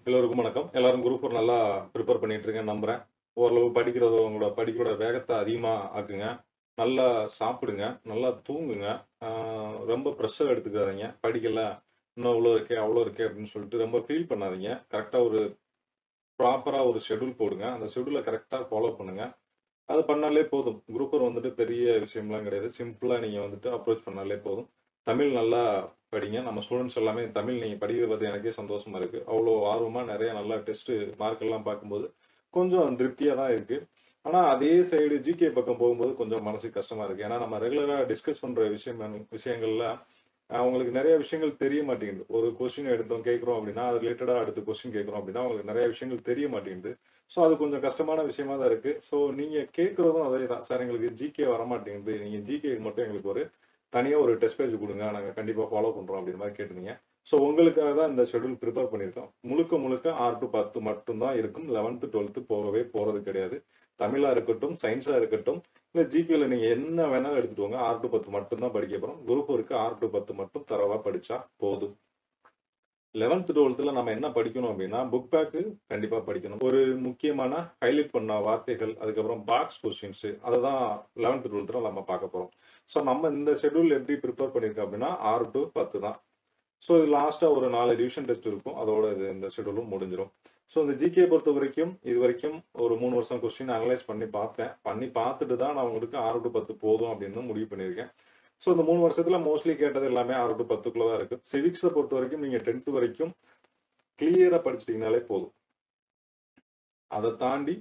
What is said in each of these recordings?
எல்லோருக்கும் வணக்கம். எல்லாரும் குரூப் 4 நல்லா ப்ரிப்பேர் பண்ணிட்டு இருக்கேன்னு நம்புறேன். ஓரளவு படிக்கிறது உங்களோட படிப்போட வேகத்த அதிகமா ஆக்குங்க. நல்லா சாப்பிடுங்க. நல்லா தூங்குங்க. ஆ ரொம்ப ப்ரெஷர் எடுத்துக்காதீங்க. படிக்கல, இன்னும் இவ்வளோ இருக்கே, அவ்வளோ இருக்கே அப்படின்னு சொல்லிட்டு ரொம்ப ஃபீல் பண்ணாதீங்க. கரெக்ட்டா ஒரு ப்ராப்பரா ஒரு ஷெட்யூல் போடுங்க. அந்த ஷெட்யூல கரெக்ட்டா ஃபாலோ பண்ணுங்க. அது பண்ணாலே போதும். குரூப் 1 வந்துட்டு பெரிய விஷயம்லாம் கிடையாது. சிம்பிளா நீங்க வந்துட்டு அப்ரோச் பண்ணாலே போதும். தமிழ் நல்லா படிங்க. நம்ம ஸ்டூடண்ட்ஸ் எல்லாமே தமிழ் நீங்க படிக்கிறத பார்த்து எனக்கே சந்தோஷமா இருக்கு. அவ்ளோ ஆர்வமா நெறைய நல்லா டெஸ்ட் மார்க் எல்லாம் பார்க்கும்போது, கொஞ்சம் திருப்தியா தான் இருக்கு. ஆனா அதே சைடு ஜிகே பக்கம் போகும்போது கொஞ்சம் மனசுக்கு கஷ்டமா இருக்கு. ஏன்னா நம்ம ரெகுலரா டிஸ்கஸ் பண்ற விஷயங்கள்ல அவங்களுக்கு நெறைய விஷயங்கள் தெரிய மாட்டேங்குது. ஒரு கொஸ்டின் எடுத்தோம் கேட்கிறோம் அப்டின்னா, அது ரிலேட்டடா அடுத்த கொஸ்டின் கேட்கிறோம் அப்டின்னா, அவங்களுக்கு நெறைய விஷயங்கள் தெரிய மாட்டேங்குது. ஸோ, அது கொஞ்சம் கஷ்டமான விஷயமா தான் இருக்கு. ஸோ, நீங்க கேட்கிறதும் அதே தான். சார் எங்களுக்கு ஜிகே வரமாட்டேங்குது. நீங்க ஜிகேக்கு மட்டும் எங்களுக்கு ஒரு தனியா ஒரு டெஸ்ட் பேட்ச் குடுங்க. நாங்க கண்டிப்பா ஃபாலோ பண்றோம் அப்டின்ற மாரி கேட்டிருந்தீங்க. ஸோ, உங்களுக்காக தான் இந்த ஷெட்யூல் பிரிப்பேர் பண்ணியிருக்கோம். முழுக்க முழுக்க 6 டூ 10 மட்டும் தான் இருக்கும். 11த், 12த் போகவே போறது கிடையாது. தமிழா இருக்கட்டும், சயன்ஸா இருக்கட்டும், இல்ல ஜிகேல நீங்க என்ன வேணாலும் எடுத்துட்டு வாங்க. 6 டூ 10 மட்டும் தான் படிக்க போறோம். குரூப் ஒர்க்கு 6 டூ 10 மட்டும் தரோவா படிச்சா போதும். 11த், 12த்ல நம்ம என்ன படிக்கணும் அப்டின்னா, புக் பேக் கண்டிப்பா படிக்கணும். ஒரு முக்கியமான ஹைலைட் பண்ண வார்த்தைகள், அதுக்கப்புறம் பாக்ஸ் கொஸ்டின்ஸ் அததான் 11த், 12த்ல நம்ம பார்க்க போறோம். ஸோ நம்ம இந்த ஷெட்யூல் எப்படி பிரிப்பேர் பண்ணியிருக்கோம் அப்டின்னா, 6 டூ 10 தான். ஸோ இது லாஸ்ட்டா ஒரு 4 ரிவிஷன் டெஸ்ட் இருக்கும். அதோட இந்த ஷெட்யூலும் முடிஞ்சிரும். ஸோ இந்த ஜிகே பொறுத்தவரைக்கும், இதுவரைக்கும் ஒரு 3 வருஷம் கொஸ்டின் அனலைஸ் பண்ணி பார்த்தேன். பண்ணி பார்த்துட்டு தான் நான் உங்களுக்கு 6 டூ 10 போதும் அப்படின்னு முடிவு பண்ணியிருக்கேன். ஸோ இந்த 3 வருஷத்துல மோஸ்ட்லி கேட்டது எல்லாமே 6 டூ 10க்குள்ள தான் இருக்கு. சிவிக்ஸ பொறுத்தவரைக்கும் நீங்க 10த் வரைக்கும் கிளியரா படிச்சிட்டீங்கனாலே போதும். அத தாண்டி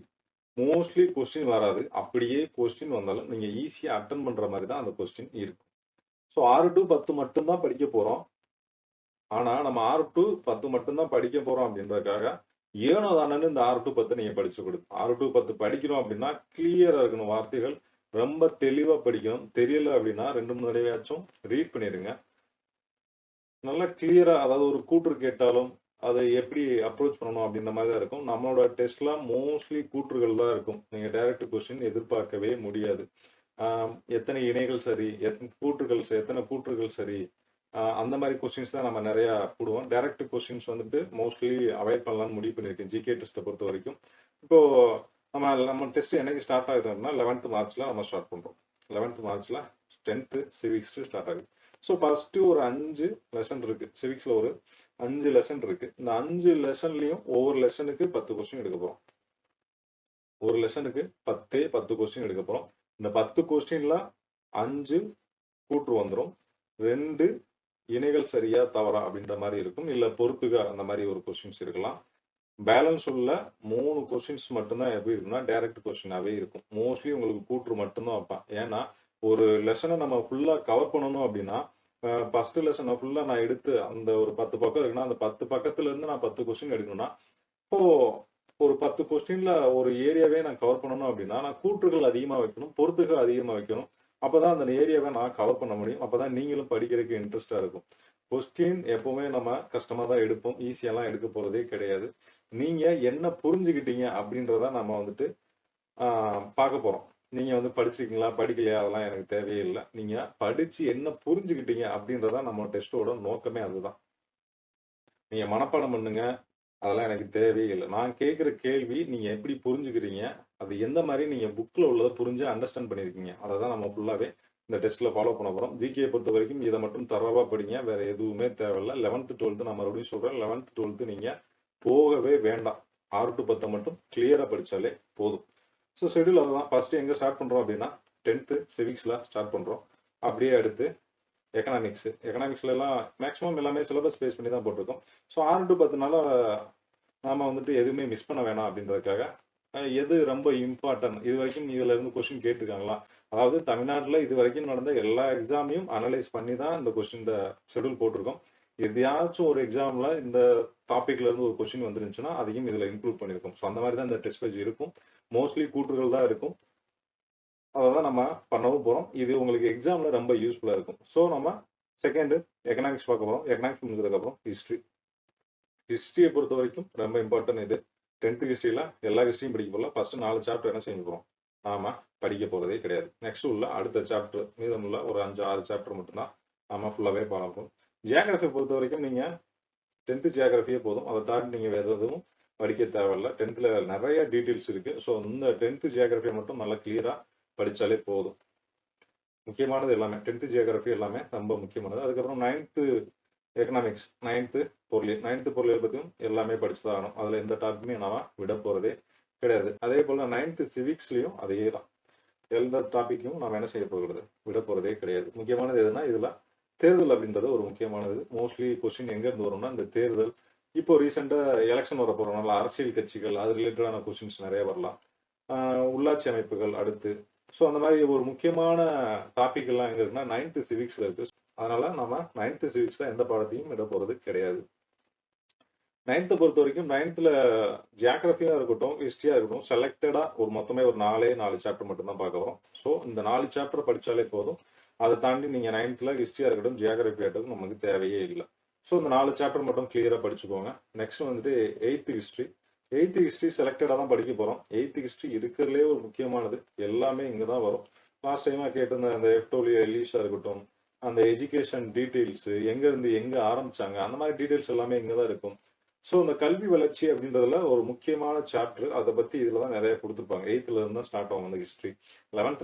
மோஸ்ட்லி கொஸ்டின் வராது. அப்படியே கொஸ்டின் வந்தாலும் நீங்க ஈஸியா அட்டெண்ட் பண்ற மாரி தான் அந்த கொஸ்டின் இருக்கும். ஸோ 6 டூ 10 மட்டும் தான் படிக்க போறோம். ஆனா, நம்ம 6 டூ 10 மட்டும் தான் படிக்க போறோம் அப்படின்றதுக்காக, ஏனோ தானோன்னு இந்த 6 டூ 10 நீங்க படிச்சு குடு 6 டூ 10 படிக்கிறோம் அப்படின்னா, கிளியரா இருக்கணும் வார்த்தைகள். ரொம்ப தெளிவா படிக்கணும். தெரியல அப்படின்னா 2, 3 தடவையாச்சும் ரீட் பண்ணிருங்க. நல்லா கிளியரா அதாவது ஒரு கூற்று கேட்டாலும், அதை எப்படி அப்ரோச் பண்ணணும் அப்படின்ற மாரி தான் இருக்கும். நம்மளோட டெஸ்ட்லாம் மோஸ்ட்லி கூற்றுகள் தான் இருக்கும். நீங்க டைரக்ட் கொஸ்டின் எதிர்பார்க்கவே முடியாது. ஆ எத்தனை இணைகள் சரி, எத்தனை கூற்றுகள் சரி, அந்த மாரி கொஸ்டின்ஸ் தான் நம்ம நெறையா போடுவோம். டைரக்ட் கொஸ்டின்ஸ் வந்துட்டு மோஸ்ட்லி அவாய்ட் பண்ணலாம்னு முடிவு பண்ணியிருக்கேன். ஜிகே டெஸ்ட்ட பொறுத்தவரைக்கும். இப்போ நம்ம நம்ம டெஸ்ட் என்னைக்கு ஸ்டார்ட் ஆகுது அப்படின்னா, 11த் மார்ச்ல நம்ம ஸ்டார்ட் பண்றோம். 11த் மார்ச்ல 10த் சிவிக்ஸ் ஸ்டார்ட் ஆகுது. ஸோ ஃபர்ஸ்ட்டு ஒரு 5 லெசன் இருக்கு. சிவிக்ஸ்ல ஒரு 5 லெசன் இருக்கு. இந்த 5 லெசன்லயும் ஒவ்வொரு லெசனுக்கு 10 கொஸ்டின் எடுக்க போறோம். ஒரு லெசனுக்கு 10 கொஸ்டின் எடுக்க போறோம். இந்த 10 கொஸ்டின்ல 5 கூற்று வந்துரும். 2 இணைகள் சரியா, தவறா அப்படின்ற மாரி இருக்கும். இல்ல பொறுத்துக அந்த மாரி ஒரு கொஸ்டின்ஸ் இருக்கலாம். பேலன்ஸ் உள்ள 3 கொஸ்டின்ஸ் மட்டும் தான் எப்படி இருக்கும்னா, டைரக்ட் கொஸ்டினாவே இருக்கும். மோஸ்ட்லி உங்களுக்கு கூற்று மட்டும் தான் வப்பான். ஏன்னா, ஒரு லெசன நம்ம ஃபுல்லா கவர் பண்ணணும் அப்படின்னா, ஃபர்ஸ்ட் லெசன ஃபுல்லா நான் எடுத்து அந்த ஒரு 10 பக்கம் இருக்குன்னா, அந்த 10 பக்கத்துல இருந்து நான் 10 கொஸ்டின் எடுக்கணும்னா, இப்போ ஒரு 10 கொஸ்டின்ல ஒரு ஏரியாவே நான் கவர் பண்ணணும் அப்படின்னா, நான் கூற்றுகள் அதிகமா வைக்கணும், பொறுத்துக அதிகமா வைக்கணும். அப்பதான் அந்த ஏரியாவ நான் கவர் பண்ண முடியும். அப்பதான் நீங்களும் படிக்கிறதுக்கு இன்ட்ரெஸ்ட்டா இருக்கும். கொஸ்டின் எப்பவுமே நம்ம கஷ்டமா தான் எடுப்போம். ஈஸியாலாம் எடுக்க போறதே கிடையாது. நீங்க என்ன புரிஞ்சுக்கிட்டீங்க அப்படின்றத நம்ம வந்துட்டு ஆ பார்க்க போறோம். நீங்க வந்து படிச்சிருக்கீங்களா? படிக்கலையா? அதெல்லாம் எனக்கு தேவையே இல்ல. நீங்க படிச்சு என்ன புரிஞ்சுக்கிட்டீங்க அப்படின்றது தான் நம்ம டெஸ்ட்டோட நோக்கமே அதுதான். நீங்க மனப்பாடம் பண்ணுங்க. அதெல்லாம் எனக்கு தேவையே இல்ல. நான் கேட்கிற கேள்வி நீங்க எப்படி புரிஞ்சுக்கிறீங்க? அது எந்த மாரி நீங்க புக்ல உள்ளத புரிஞ்சு அண்டர்ஸ்டாண்ட் பண்ணியிருக்கீங்க? அத தான் நம்ம ஃபுல்லாவே இந்த டெஸ்ட்ல ஃபாலோ பண்ண போறோம். ஜிகே பொறுத்தவரைக்கும் இத மட்டும் தரோவா படிங்க. வேற எதுவுமே தேவையில்ல. 11த், 12த் நான் மறுபடியும் சொல்றேன். 11த், 12த் நீங்க போகவே வேண்டாம். 6 டூ 10 மட்டும் கிளியரா படிச்சாலே போதும். ஸோ ஷெட்யூல் அதுதான். ஃபர்ஸ்ட் எங்க ஸ்டார்ட் பண்றோம் அப்படின்னா, 10த் சிவிக்ஸ்ல ஸ்டார்ட் பண்றோம். அப்படியே அடுத்து எக்கனாமிக்ஸ். எக்கனாமிக்ஸ்லலாம் மேக்ஸிமம் எல்லாமே சிலபஸ் பேஸ் பண்ணி தான் போட்டிருக்கோம். ஸோ 6 டூ 10னால நாம வந்துட்டு எதுவுமே மிஸ் பண்ண வேணாம் அப்படின்றதுக்காக, எது ரொம்ப இம்பார்ட்டன்ட் இதுவரைக்கும் இதுல இருந்து கொஸ்டின் கேட்டுருக்காங்களா? அதாவது தமிழ்நாட்டுல இதுவரைக்கும் நடந்த எல்லா எக்ஸாமையும் அனலைஸ் பண்ணி தான் இந்த ஷெட்யூல் போட்டிருக்கோம். எதையாச்சும் ஒரு எக்ஸாம்ல இந்த டாபிக்ல இருந்து ஒரு கொஸ்டின் வந்துருந்துச்சுன்னா, அதையும் இதுல இன்க்ளூட் பண்ணியிருக்கோம். ஸோ அந்த மாரி தான் இந்த டெஸ்ட் பேஜ் இருக்கும். மோஸ்ட்லி கூற்றுகள் தான் இருக்கும். அத தான் நம்ம பண்ணவும் போறோம். இது உங்களுக்கு எக்ஸாம்ல ரொம்ப யூஸ்ஃபுல்லா இருக்கும். ஸோ நம்ம 2ண்டு எக்கனாமிக்ஸ் பார்க்க போறோம். எக்கனாமிக்ஸ் முடிஞ்சதுக்கப்புறம் ஹிஸ்ட்ரி. ஹிஸ்டரிய பொறுத்தவரைக்கும் ரொம்ப இம்பார்ட்டன்ட் இது. 10த் ஹிஸ்டரில எல்லா ஹிஸ்டரியும் படிக்க போறல. ஃபர்ஸ்ட் 4 சாப்டர் என்ன செய்ய போறோம்? நாம படிக்க போறதே கிடையாது. நெக்ஸ்ட் உள்ள அடுத்த சாப்டர் மீதமுள்ள ஒரு 5, 6 சாப்டர் மட்டும் தான் நாம ஃபுல்லாவே பார்க்க போறோம். ஜியோகிராஃபி பொறுத்தவரைக்கும் நீங்க 10th ஜியோகிராஃபியே போதும். அத தாண்டி நீங்க வேற எதுவும் படிக்க தேவையில்ல. 10த்ல நெறைய டீட்டெயில்ஸ் இருக்கு. ஸோ இந்த 10th ஜியோகிராஃபிய மட்டும் நல்லா கிளியரா படிச்சாலே போதும். முக்கியமானது எல்லாமே 10th ஜியோகிராஃபி எல்லாமே ரொம்ப முக்கியமானது. அதுக்கப்புறம் 9th எக்கனாமிக்ஸ், 9th பொருளியல். 9th பொருளியல் பத்தியும் எல்லாமே படிச்சு தான் ஆகணும். அதுல எந்த டாபிக்குமே நாம விட போறதே கிடையாது. அதேபோல 9th சிவிக்ஸ்லயும் அதே தான். எந்த டாபிக்கும் நாம என்ன செய்ய போறது? விட போறதே கிடையாது. முக்கியமானது எதுன்னா, இதுல தேர்தல் அப்படின்றது ஒரு முக்கியமானது. மோஸ்ட்லி கொஸ்டின் எங்க இருந்து வரும்னா, இந்த தேர்தல். இப்போ ரீசென்ட்டா எலக்ஷன் வரப்போறனால அரசியல் கட்சிகள், அது ரிலேட்டடான கொஸ்டின்ஸ் நெறைய வரலாம். ஆ உள்ளாட்சி அமைப்புகள் அடுத்து. ஸோ அந்த மாரி ஒரு முக்கியமான டாபிக் எல்லாம் எங்க இருக்குன்னா, 9th சிவிக்ஸ்ல இருக்கு. அதனால நம்ம 9th சிவிக்ஸ்ல எந்த பாடத்தையும் விட போறது கிடையாது. 9th பொறுத்தவரைக்கும் 9த்ல ஜியோகிராஃபியா இருக்கட்டும், ஹிஸ்டரியா இருக்கட்டும், செலக்டடா ஒரு மொத்தமே ஒரு 4 சாப்டர் மட்டும் தான் பார்க்க போறோம். ஸோ இந்த 4 சாப்டர் படிச்சாலே போதும். அத தாண்டி நீங்க 9த்ல ஹிஸ்டரியா இருக்கட்டும், ஜியோகிராஃபியா இருக்கட்டும் நமக்கு தேவையே இல்ல. ஸோ இந்த 4 சாப்டர் மட்டும் கிளியரா படிச்சுக்கோங்க. நெக்ஸ்ட் வந்துட்டு 8th ஹிஸ்டரி. 8th ஹிஸ்டரி செலக்டடா தான் படிக்க போறோம். 8th ஹிஸ்டரி இருக்கிறதுலயே ஒரு முக்கியமானது. எல்லாமே இங்க தான் வரும். லாஸ்ட் டைமா கேட்டிருந்த அந்த எஃப்டபிள்யூ எலிஸா இருக்கட்டும், அந்த எஜுகேஷன் டீட்டெயில்ஸ் எங்க இருந்து எங்க ஆரம்பிச்சாங்க, அந்த மாரி டீட்டெயில்ஸ் எல்லாமே இங்க தான் இருக்கும். ஸோ இந்த கல்வி வளர்ச்சி அப்படின்றதுல ஒரு முக்கியமான சாப்டர். அதை பத்தி இதுல தான் நிறைய கொடுத்துருப்பாங்க. 8th இருந்து தான் ஸ்டார்ட் ஆகும் அந்த ஹிஸ்டரி. 11th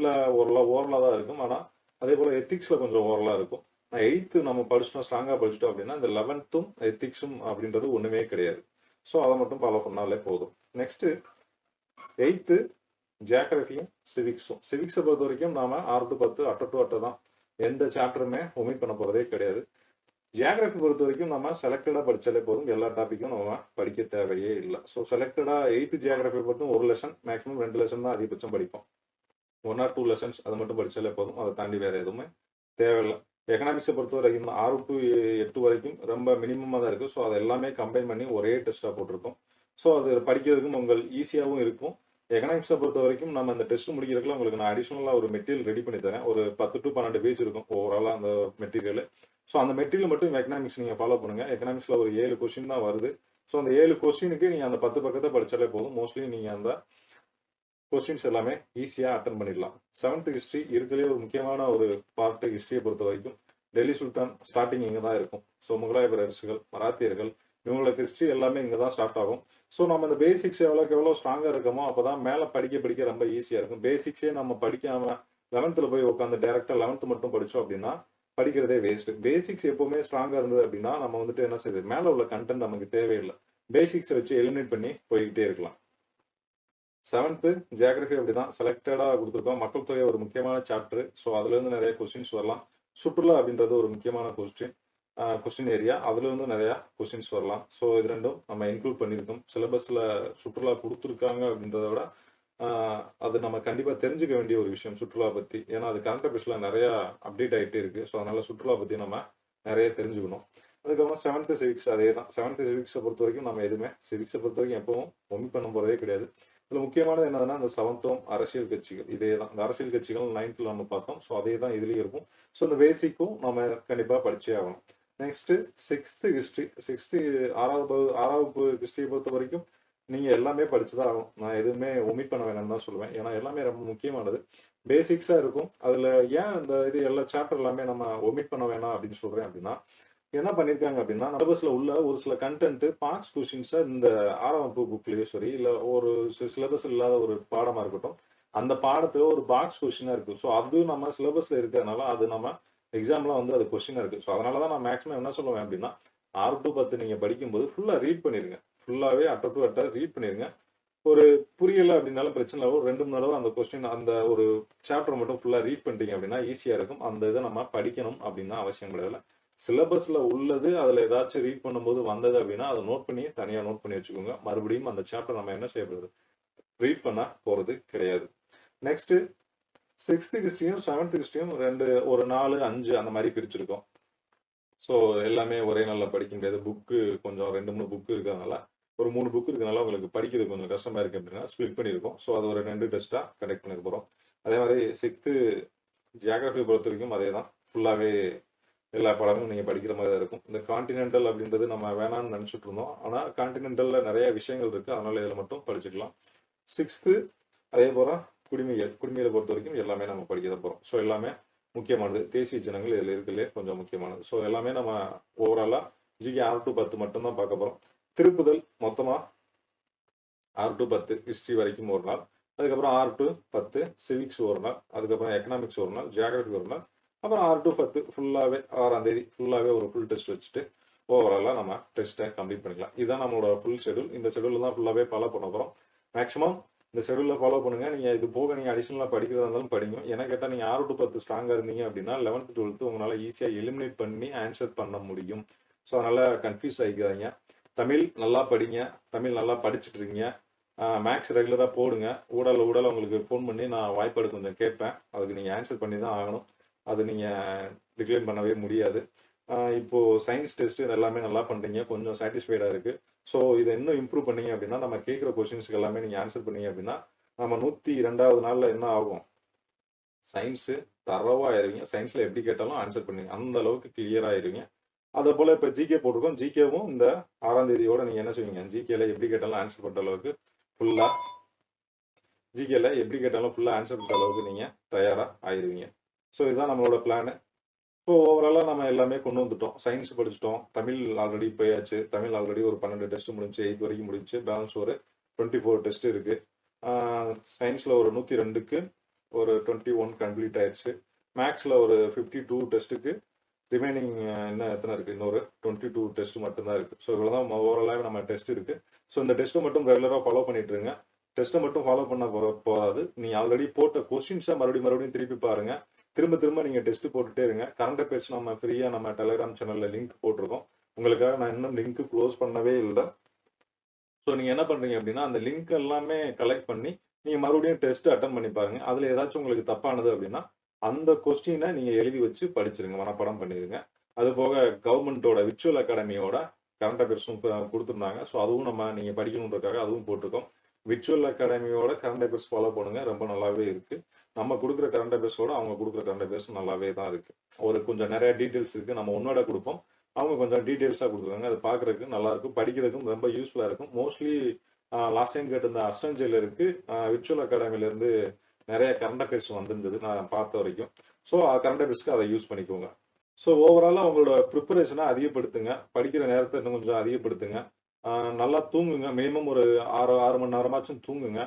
ஓரலா தான் இருக்கும். ஆனா அதே போல எத்திக்ஸ்ல கொஞ்சம் ஓரலா இருக்கும். நான் 8th நம்ம படிச்சிட்டோம், ஸ்ட்ராங்கா படிச்சிட்டோம் அப்படின்னா இந்த 11த்தும் எத்திக்ஸும் அப்படின்றது ஒண்ணுமே கிடையாது. ஸோ அதை மட்டும் ஃபாலோ பண்ணாலே போதும். Next 8th ஜியோகிராஃபியும் சிவிக்ஸும். சிவிக்ஸை பொறுத்த வரைக்கும் நாம 6 to 10 அட்டை டு அட்டை தான். எந்த சாப்டருமே ஒமிட் பண்ண போறதே கிடையாது. ஜியோகிராஃபி பொறுத்த வரைக்கும் நம்ம செலக்டடா படிச்சாலே போதும். எல்லா டாபிக்கும் நம்ம படிக்க தேவையே இல்ல. ஸோ செலக்டடா 8th ஜியோகிராஃபி பொறுத்தும் 1 லெசன், மேக்ஸிமம் 2 லெசன் தான் அதிகபட்சம் படிப்போம். 1 or 2 லெசன்ஸ் அது மட்டும் படிச்சாலே போதும். அதை தாண்டி வேற எதுவுமே தேவையில்ல. எக்கனாமிக்ஸை பொறுத்த வரைக்கும் 6 to 8 வரைக்கும் ரொம்ப மினிமமா தான் இருக்கு. ஸோ அதை எல்லாமே கம்பைன் பண்ணி ஒரே டெஸ்ட்டா போட்டிருக்கோம். ஸோ அது படிக்கிறதுக்கும் உங்களுக்கு ஈஸியாவும் இருக்கும். எக்கனாமிக்ஸை பொறுத்த வரைக்கும் நம்ம அந்த டெஸ்ட் முடிக்கிறதுக்குள்ள உங்களுக்கு நான் அடிஷனலா ஒரு மெட்டீரியல் ரெடி பண்ணி தரேன். ஒரு 10 to 12 பேஜ் இருக்கும் ஓவராலா அந்த மெட்டீரியல். ஸோ அந்த மெட்டீரியல் மட்டும் எக்கனாமிக்ஸ் நீங்க ஃபாலோ பண்ணுங்க. எக்கனாமிக்ஸ்ல ஒரு 7 கொஸ்டின் தான் வருது. ஸோ அந்த 7 கொஸ்டினுக்கு நீங்க அந்த 10 பக்கத்தை படிச்சாலே போதும். மோஸ்ட்லி நீங்க அந்த கொஸ்டின்ஸ் எல்லாமே ஈஸியா அட்டெண்ட் பண்ணிடலாம். 7th ஹிஸ்டரி இருக்கிறதுலே ஒரு முக்கியமான ஒரு பார்ட். ஹிஸ்டரியை பொறுத்த வரைக்கும் டெல்லி சுல்தான் ஸ்டார்டிங் இங்க தான் இருக்கும். ஸோ முகலாய பேரரசுகள், மராத்தியர்கள், இவங்களுக்கு ஹிஸ்டரி எல்லாமே இங்க தான் ஸ்டார்ட் ஆகும். ஸோ நம்ம இந்த பேசிக்ஸ் எவ்வளோக்கு எவ்வளோ ஸ்ட்ராங்கா இருக்கமோ அப்பதான் மேல படிக்க ரொம்ப ஈஸியா இருக்கும். பேசிக்ஸே நம்ம படிக்காம 11th போய் உட்காந்து டைரக்டா 11th மட்டும் படிச்சோம் அப்படின்னா படிக்கிறதே வேஸ்ட். பேசிக்ஸ் எப்பவுமே ஸ்ட்ராங்கா இருந்தது அப்படின்னா நம்ம வந்துட்டு என்ன செய்யுது, மேல உள்ள கண்டென்ட் நமக்கு தேவையில்லை. பேசிக்ஸை வச்சு எலிமினேட் பண்ணி போய்கிட்டே இருக்கலாம். 7th ஜியோகிராஃபி அப்படிதான் செலக்டடா கொடுத்துருக்கோம். மக்கள் தொகை ஒரு முக்கியமான சாப்டர். ஸோ அதுல இருந்து நிறைய கொஸ்டின்ஸ் வரலாம். சுற்றுலா அப்படின்றது ஒரு முக்கியமான கொஸ்டின் ஏரியா. அதுல இருந்து நிறைய கொஸ்டின்ஸ் வரலாம். ஸோ இது ரெண்டும் நம்ம இன்க்ளூட் பண்ணியிருக்கோம். சிலபஸ்ல சுற்றுலா கொடுத்துருக்காங்க அப்படின்றத விட அது நம்ம கண்டிப்பா தெரிஞ்சுக்க வேண்டிய ஒரு விஷயம் சுற்றுலா பத்தி. ஏன்னா அது கரண்ட் அஃபேர்ஸ்ல நிறைய அப்டேட் ஆகிட்டே இருக்கு. ஸோ அதனால சுற்றுலா பத்தி நம்ம நிறைய தெரிஞ்சுக்கணும். அதுக்கப்புறம் 7th சிவிக்ஸ் அதே தான். 7th சிவிக்ஸை பொறுத்த வரைக்கும் நம்ம எதுவுமே சிவிக்ஸை பொறுத்த வரைக்கும் எப்பவும் ஒமிட் பண்ண போறதே கிடையாது. இதுல முக்கியமானது என்னதுன்னா இந்த 7th அரசியல் கட்சிகள். இதே தான். இந்த அரசியல் கட்சிகள் 9th நம்ம பார்த்தோம். ஸோ அதே தான் இதுலயும் இருக்கும். ஸோ இந்த பேசிக்கும் நம்ம கண்டிப்பா படிச்சே ஆகணும். Next 6th history. 6வது ஹிஸ்டரியை பொறுத்த வரைக்கும் நீங்க எல்லாமே படிச்சுதான் ஆகணும். நான் எதுவுமே ஒமிட் பண்ண வேணாம்னு தான் சொல்லுவேன். ஏன்னா எல்லாமே ரொம்ப முக்கியமானது. பேசிக்ஸா இருக்கும். அதுல ஏன் இந்த இது எல்லா சாப்டர் எல்லாமே நம்ம ஒமிட் பண்ண வேணாம் அப்படின்னு சொல்றேன் அப்படின்னா, என்ன பண்ணிருக்காங்க அப்படின்னா சிலபஸ்ல உள்ள ஒரு சில கண்டென்ட் பாக்ஸ் கொஸ்டின்ஸை இந்த 6ஆம் வகுப்பு புக்லயோ சரி, இல்ல ஒரு சிலபஸ் இல்லாத ஒரு பாடமா இருக்கட்டும், அந்த பாடத்துல ஒரு பாக்ஸ் கொஸ்டினா இருக்கு. ஸோ அது நம்ம சிலபஸ்ல இருக்கிறதுனால அது நம்ம எக்ஸாம்லாம் வந்து அது கொஸ்டினா இருக்கு. ஸோ அதனாலதான் நான் மேக்ஸிமம் என்ன சொல்லுவேன் அப்படின்னா 6 to 10 நீங்க படிக்கும்போது ஃபுல்லா ரீட் பண்ணிருங்க. ஃபுல்லாவே அட்டை டு அட்டை ரீட் பண்ணிருங்க. ஒரு புரியல அப்படின்னாலும் பிரச்சனை இல்லை. ஒரு 2 மணி நேரம் அந்த கொஸ்டின் அந்த ஒரு சாப்டர் மட்டும் ஃபுல்லா ரீட் பண்ணிட்டீங்க அப்படின்னா ஈஸியா இருக்கும். அந்த இதை நம்ம படிக்கணும் அப்படின்னு அவசியம் கிடையாது. சிலபஸ்ல உள்ளது அதுல ஏதாச்சும் ரீட் பண்ணும்போது வந்தது அப்படின்னா அதை தனியா நோட் பண்ணி வச்சுக்கோங்க. மறுபடியும் அந்த சாப்டர் நம்ம என்ன செய்யப்படுது, ரீட் பண்ண போறது கிடையாது. நெக்ஸ்ட் 6th ஹிஸ்டரியும் 7th ஹிஸ்டரியும் ஒரு 4, 5 அந்த மாதிரி பிரிச்சிருக்கோம். ஸோ எல்லாமே ஒரே நாளில் படிக்க முடியாது. புக்கு கொஞ்சம் 2, 3 புக்கு இருக்கிறதுனால ஒரு 3 புக் இருக்கிறதுனால உங்களுக்கு படிக்கிறது கொஞ்சம் கஷ்டமா இருக்கு அப்படின்னா ஸ்ப்ளிட் பண்ணியிருக்கோம். ஸோ அது ஒரு 2 டெஸ்ட்டாக கண்டக்ட் பண்ண போகிறோம். அதே மாதிரி 6th ஜியோகிராஃபி பொறுத்த வரைக்கும் அதே தான். ஃபுல்லாகவே எல்லா பாடமும் நீங்கள் படிக்கிற மாதிரி தான் இருக்கும். இந்த கான்டினென்டல் அப்படின்றது நம்ம வேணாம்னு நினச்சிட்டு இருந்தோம். ஆனால் கான்டினென்டலில் நிறைய விஷயங்கள் இருக்குது. அதனால இதில் மட்டும் படிச்சுக்கலாம். 6th அதே போல் குடிமையியலை பொறுத்த வரைக்கும் எல்லாமே நம்ம படிக்க தான் போகிறோம். ஸோ எல்லாமே முக்கியமானது. தேசிய ஜனங்கள் இதில் இருக்கிறதுலே கொஞ்சம் முக்கியமானது. ஸோ எல்லாமே நம்ம ஓவராலாக ஜிகே 6 to 10 மட்டும் தான் பார்க்க போறோம். திருப்புதல் மொத்தமா 6 to 10 ஹிஸ்டரி வரைக்கும் ஒரு நாள். அதுக்கப்புறம் 6 to 10 சிவிக்ஸ் ஒரு நாள். அதுக்கப்புறம் எக்கனாமிக்ஸ் ஒரு நாள், ஜியோகிராஃபி ஒரு நாள். அப்புறம் 6 to 10 ஃபுல்லாவே 6ஆம் தேதி ஃபுல்லாவே ஒரு ஃபுல் டெஸ்ட் வச்சுட்டு ஓவராலா நம்ம டெஸ்ட்டை கம்ப்ளீட் பண்ணிக்கலாம். இதுதான் நம்மளோட ஃபுல் ஷெட்யூல். இந்த ஷெட்யூல் தான் ஃபுல்லாவே ஃபாலோ பண்ண போறோம். மேக்ஸிமம் இந்த ஷெட்யூலில் ஃபாலோ பண்ணுங்க. நீங்க இது போக நீங்க அடிஷனலாக படிக்கிறதா இருந்தாலும் படிங்க. என்ன கேட்டால் நீங்க 6 to 10 ஸ்ட்ராங்கா இருந்தீங்க அப்படின்னா 11th 12th உங்களால ஈஸியா எலிமினேட் பண்ணி ஆன்சர் பண்ண முடியும். ஸோ அதனால கன்ஃபியூஸ் ஆகிக்காதீங்க. தமிழ் நல்லா படிங்க. தமிழ் நல்லா படிச்சுட்டு இருக்கீங்க. மேக்ஸ் ரெகுலராக போடுங்க. ஊடால உங்களுக்கு ஃபோன் பண்ணி நான் வாய்ப்பாடு கொஞ்சம் கேட்பேன். அதுக்கு நீங்கள் ஆன்சர் பண்ணி தான் ஆகணும். அது நீங்கள் டிக்ளைன் பண்ணவே முடியாது. இப்போ சயின்ஸ் டெஸ்ட் எல்லாமே நல்லா பண்ணுறீங்க. கொஞ்சம் சாட்டிஸ்ஃபைடாக இருக்குது. ஸோ இதை இன்னும் இம்ப்ரூவ் பண்ணீங்க அப்படின்னா நம்ம கேட்குற கொஸ்டின்ஸ்க்கு எல்லாமே நீங்கள் ஆன்சர் பண்ணீங்க அப்படின்னா நம்ம 102வது நாளில் என்ன ஆகும், சயின்ஸு தரவாக ஆயிருவீங்க. சயின்ஸில் எப்படி கேட்டாலும் ஆன்சர் பண்ணுவீங்க. அந்த அளவுக்கு கிளியர் ஆயிருவீங்க. அதே போல் இப்போ ஜிகே போட்டிருக்கோம். ஜிகேவும் இந்த 6ஆம் தேதியோட நீங்கள் என்ன செய்வீங்க, ஜிகேல எப்படி கேட்டாலும் ஆன்சர் பண்ணுற அளவுக்கு ஃபுல்லாக ஜிகேல எப்படி கேட்டாலும் ஃபுல்லாக ஆன்சர் பண்ணுற அளவுக்கு நீங்கள் தயாராக ஆயிருவீங்க. ஸோ இதுதான் நம்மளோட பிளானு. ஸோ ஓவராலாக நம்ம எல்லாமே கொண்டு வந்துட்டோம். சயின்ஸ் படிச்சிட்டோம். தமிழ் ஆல்ரெடி போயாச்சு. தமிழ் ஆல்ரெடி ஒரு 12 டெஸ்ட் முடிஞ்சு 8 வரைக்கும் முடிச்சு பேலன்ஸ் ஒரு 24 டெஸ்ட் இருக்கு. சயின்ஸில் ஒரு 102க்கு ஒரு 21 கம்ப்ளீட் ஆயிடுச்சு. மேக்ஸில் ஒரு 52 டெஸ்ட்டுக்கு ரிமைனிங் இன்னும் எத்தனை இருக்குது, இன்னொரு 22 டெஸ்ட் மட்டும்தான் இருக்குது. ஸோ இவ்வளோ தான் ஓவராலாக நம்ம டெஸ்ட் இருக்குது. ஸோ இந்த டெஸ்ட்டை மட்டும் ரெகுலராக ஃபாலோ பண்ணிட்டு இருங்க. டெஸ்ட்டை மட்டும் ஃபாலோ பண்ண போகாது. நீங்கள் ஆல்ரெடி போட்ட கொஸ்டின்ஸை மறுபடியும் திருப்பி பாருங்கள். திரும்ப நீங்கள் டெஸ்ட் போட்டுட்டே இருங்க. கரண்ட் அஃபேர்ஸ் நம்ம ஃப்ரீயாக நம்ம டெலிகிராம் சேனலில் லிங்க் போட்டிருக்கோம். உங்களுக்காக நான் இன்னும் லிங்க் க்ளோஸ் பண்ணவே இல்லை. ஸோ நீங்கள் என்ன பண்ணுறீங்க அப்படின்னா அந்த லிங்க் எல்லாமே கலெக்ட் பண்ணி நீங்கள் மறுபடியும் டெஸ்ட் அட்டன் பண்ணி பாருங்கள். அதில் ஏதாச்சும் உங்களுக்கு தப்பானது அப்படின்னா அந்த கொஸ்டினை நீங்கள் எழுதி வச்சு படிச்சிருங்க, மனப்பாடம் பண்ணிடுங்க. அது போக கவர்மெண்ட்டோட விர்ச்சுவல் அகாடமியோட கரண்ட் அஃபேர்ஸும் கொடுத்துருந்தாங்க. ஸோ அதுவும் நீங்கள் படிக்கணுன்றதுக்காக அதுவும் போட்டிருக்கோம். விர்ச்சுவல் அகாடமியோட கரண்ட் அஃபேர்ஸ் ஃபாலோ பண்ணுங்க. ரொம்ப நல்லாவே இருக்குது. நம்ம கொடுக்குற கரண்ட் அஃபேர்ஸோட அவங்க கொடுக்குற கரண்ட் அஃபேர்ஸ் நல்லாவே தான் இருக்குது. ஒரு கொஞ்சம் நிறைய டீட்டெயில்ஸ் இருக்குது. நம்ம ஒன்னோட கொடுப்போம். அவங்க கொஞ்சம் டீட்டெயில்ஸாக கொடுத்துருக்காங்க. அது பார்க்குறதுக்கு நல்லாயிருக்கும். படிக்கிறதுக்கும் ரொம்ப யூஸ்ஃபுல்லாக இருக்கும். மோஸ்ட்லி லாஸ்ட் டைம் கேட்டிருந்த அசிஸ்டன்ட் ஜெயிலருக்கு விர்ச்சுவல் அகாடமிலேருந்து நிறைய கரண்ட் அஃபேர்ஸ் வந்திருந்தது நான் பார்த்த வரைக்கும். ஸோ கரண்ட் அஃபேர்ஸ்க்கு அதை யூஸ் பண்ணிக்கோங்க. ஸோ ஓவராலாக உங்களோட ப்ரிப்பரேஷனை அதிகப்படுத்துங்க. படிக்கிற நேரத்தை இன்னும் கொஞ்சம் அதிகப்படுத்துங்க. நல்லா தூங்குங்க. மினிமம் ஒரு 6 மணி நேரமாச்சும் தூங்குங்க.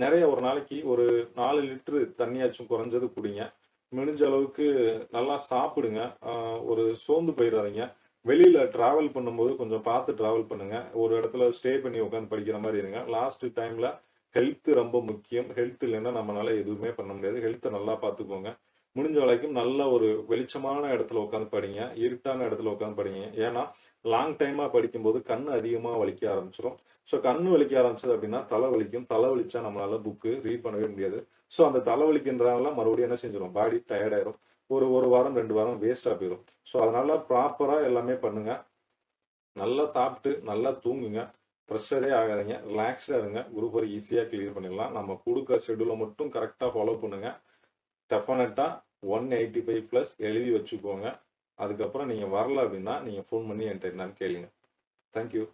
நிறைய ஒரு நாளைக்கு ஒரு 4 லிட்டரு தண்ணியாச்சும் குறைஞ்சது குடிங்க. முடிஞ்ச அளவுக்கு நல்லா சாப்பிடுங்க. ஒரு சோர்ந்து போயிடாதீங்க. வெளியில் ட்ராவல் பண்ணும்போது கொஞ்சம் பார்த்து ட்ராவல் பண்ணுங்க. ஒரு இடத்துல ஸ்டே பண்ணி உட்காந்து படிக்கிற மாதிரி இருங்க. லாஸ்ட் டைமில் ஹெல்த் ரொம்ப முக்கியம். ஹெல்த் இல்லைன்னா நம்மளால எதுவுமே பண்ண முடியாது. ஹெல்த்தை நல்லா பார்த்துக்கோங்க. முடிஞ்ச வரைக்கும் நல்ல ஒரு வெளிச்சமான இடத்துல உட்காந்து படிங்க. இருட்டான இடத்துல உட்காந்து படிங்க. ஏன்னா லாங் டைமாக படிக்கும்போது கண் அதிகமாக வலிக்க ஆரம்பிச்சிடும். ஸோ கண் வலிக்க ஆரம்பிச்சது அப்படின்னா தலை வலிக்கும். தலை வலிச்சா நம்மளால புக்கு ரீட் பண்ணவே முடியாது. ஸோ அந்த தலை வலிக்கின்றனால மறுபடியும் என்ன செஞ்சிடும், பாடி டயர்டாயிரும். ஒரு வாரம் 2 வாரம் வேஸ்ட்டாக போயிடும். ஸோ அதனால ப்ராப்பராக எல்லாமே பண்ணுங்க. நல்லா சாப்பிட்டு நல்லா தூங்குங்க. ப்ரெஷரே ஆகாதீங்க. ரிலாக்ஸ்டாக இருங்க. குரூப் ஒரு ஈஸியாக கிளியர் பண்ணிடலாம். நம்ம கொடுக்குற ஷெட்யூலை மட்டும் கரெக்டாக ஃபாலோ பண்ணுங்க. டெஃபினட்டாக 185+ எழுதி வச்சுக்கோங்க. அதுக்கப்புறம் நீங்கள் வரல அப்படின்னா நீங்கள் ஃபோன் பண்ணி என்கிட்ட என்னன்னு கேளுங்க. தேங்க்யூ.